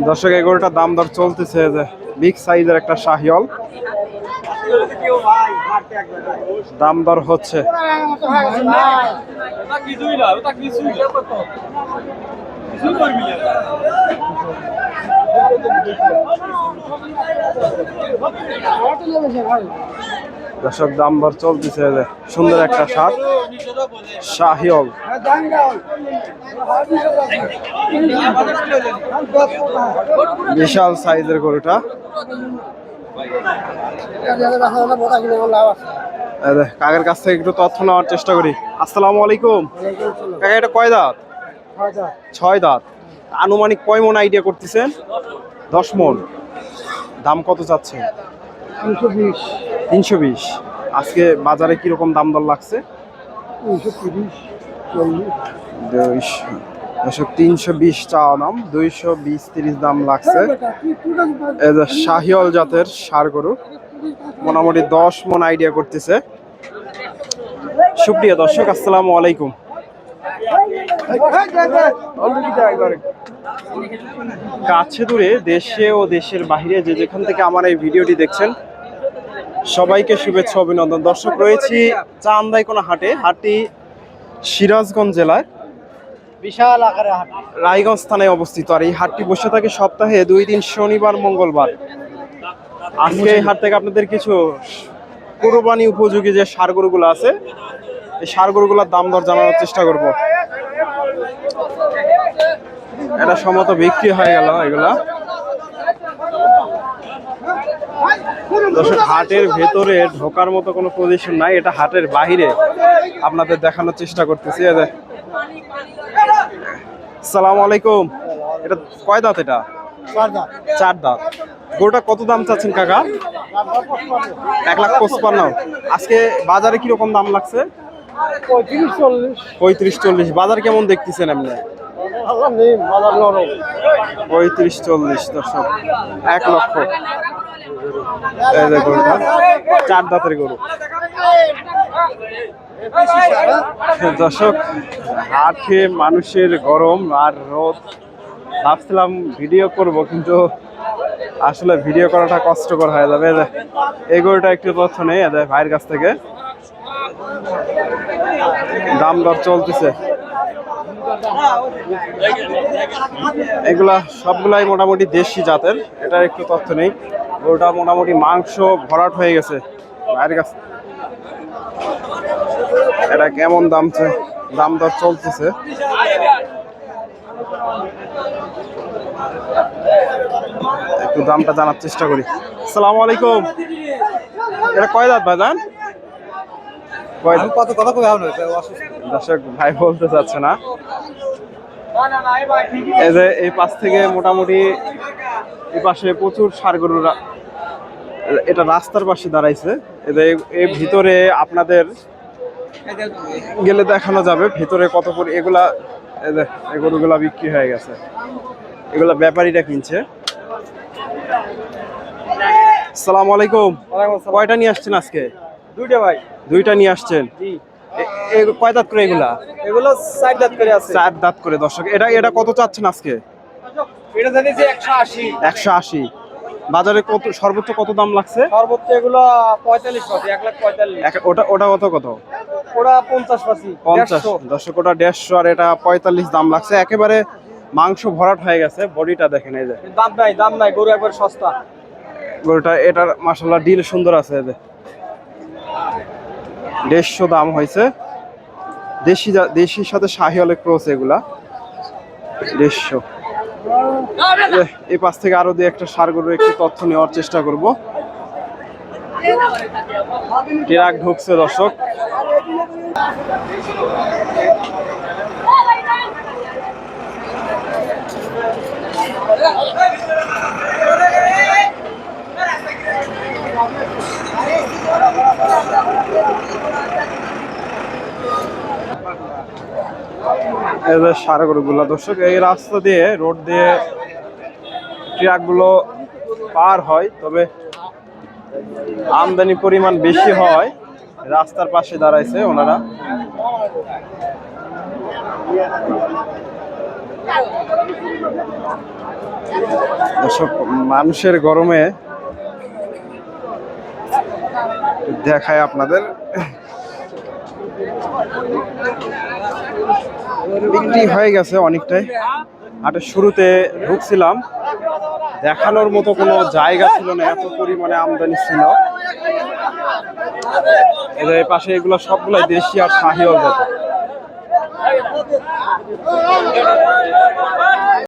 দর্শক এই গরুটার দাম দর চলতেছে যে বিগ সাইজের একটা শাহিওয়াল, দাম দর হচ্ছে। দর্শক দাম দর চলতেছে যে সুন্দর একটা সার শাহিওয়াল, বিশাল সাইজের গরুটা। কাকার কাছ থেকে একটু তথ্য নেওয়ার চেষ্টা করি। আসসালামু আলাইকুম কাকা, এটা কয় দাঁত? 6 দাঁত। আনুমানিক কয় মন আইডিয়া করতেছেন? 10 মন। দাম কত চাচ্ছেন? 320। আজকে বাজারে কিরকম দাম দর লাগছে? 320 চাওয়া দাম, 220-30 দাম লাগছে। শাহিওয়াল জাতের ষাঁড় গরু, মোটামুটি 10 মন আইডিয়া করতেছে। সুপ্রিয় দর্শক আসসালামু আলাইকুম। কাছে দূরে দেশে ও দেশের বাইরে যে যেখান থেকে আমার এই ভিডিওটি দেখছেন সবাইকে শুভেচ্ছা অভিনন্দন। দর্শক রয়েছি চান্দাইকোনা হাটে। হাটটি সিরাজগঞ্জ জেলার বিশাল আকারে হাট, রায়গঞ্জ থানায় অবস্থিত। আর এই হাটটি বসে থাকে সপ্তাহে 2 দিন, শনিবার মঙ্গলবার। আজকে এই হাট থেকে আপনাদের কিছু কুরবানি উপযোগী যে ষাঁড় গরুগুলো আছে এই ষাঁড় গরুগুলোর দাম দর জানানোর চেষ্টা করব। এটা সম্ভবত বিক্রি হয়ে গেল এগুলা। দর্শক হাটের ভেতরে ঢোকার মতো কোনো পজিশন নাই, এটা হাটের বাইরে আপনাদের দেখানোর চেষ্টা করতেছি। আসসালামু আলাইকুম, এটা কয় দাঁত? এটা 4 দাঁত। গরুটা কত দাম চাচ্ছেন কাকা? 1,55,000। আজকে বাজারে কিরকম দাম লাগছে? 35-40। বাজার কেমন দেখতেছেন আপনি? 35-40। দর্শক 1 লক্ষ। এই যে গরুটা 4 দাঁতের গরু। দর্শক হাটে মানুষের গরম আর রোদ, ভাবছিলাম ভিডিও করব কিন্তু আসলে ভিডিও করাটা কষ্টকর হয়ে যাবে। এই গরুটা একটু তথ্য নেই ভাইয়ের কাছ থেকে। দাম দর চলতেছে। এগুলা সবগুলাই মোটামুটি দেশি জাতের, এটার একটু তথ্য নেই। গরুটা মোটামুটি মাংস ভরাট হয়ে গেছে ভাইয়ের কাছে। এটা কেমন দাম দর চলতেছে? একটু দামটা জানার চেষ্টা করি। আসসালামু আলাইকুম, এটা কয় দাঁত ভাইজান? দর্শক ভাই বলতে চাচ্ছে না। এই যে এই পাশ থেকে মোটামুটি এই পাশে প্রচুর ষাঁড় গরুরা, এটা রাস্তার পাশে দাঁড়াইছে। এর ভিতরে আপনাদের গেলে দেখানো যাবে ভিতরে কত করে এগুলা। এই গরুগুলা বিক্রি হয়ে গেছে, এগুলা ব্যাপারীরা কিনছে। আসসালামু আলাইকুম, কয়টা নিয়ে আসছেন আজকে? 2টা ভাই। 2টা নিয়ে আসছেন। কয় দাঁত করে এগুলা? এগুলো 4 দাঁত করে আছে। 4 দাঁত করে। দর্শক এটা কত চাচ্ছেন আজকে? এটা জানিছে 180। 180। বাজারে কত সর্বোচ্চ কত দাম লাগছে? সর্বোচ্চ এগুলো 45 পাচ্ছি, 1,45,000। ওটা কত? ওটা 50 পাচ্ছি। 50। দর্শক ওটা 150 আর এটা 45 দাম লাগছে। একেবারে মাংস ভরাট হয়ে গেছে। বডিটা দেখেন, এই যে দাম নাই, গরু একবার সস্তা। গরুটা এটার মাশাআল্লাহ ডিল সুন্দর আছে। এই যে 150 দাম হয়েছে। দেশির সাথে শাহিওয়ালের ক্রস এগুলা 150। এই পাশ থেকে আরো দিয়ে একটা ষাঁড় গরুর একটু তথ্য নেওয়ার চেষ্টা করব। ট্রাক ঢুকছে দর্শক। ষাঁড় গরুগুলা দর্শক এই রাস্তা দিয়ে, রোড দিয়ে ট্রাকগুলো পার হয়, তবে আমদানি পরিমাণ বেশি হয়। রাস্তার পাশে দাঁড়াইছে ওনারা। দর্শক মানুষের গরমে দেখায় আপনাদের, বিক্রি হয়ে গেছে অনেকটাই। হাটের শুরুতে ঢুকছিলাম, দেখানোর মতো কোনো জায়গা ছিল না, এত পরিমাণে আমদানি ছিল। এদের পাশে এগুলো সবগুলাই দেশি আর শাহিওয়াল জাতের।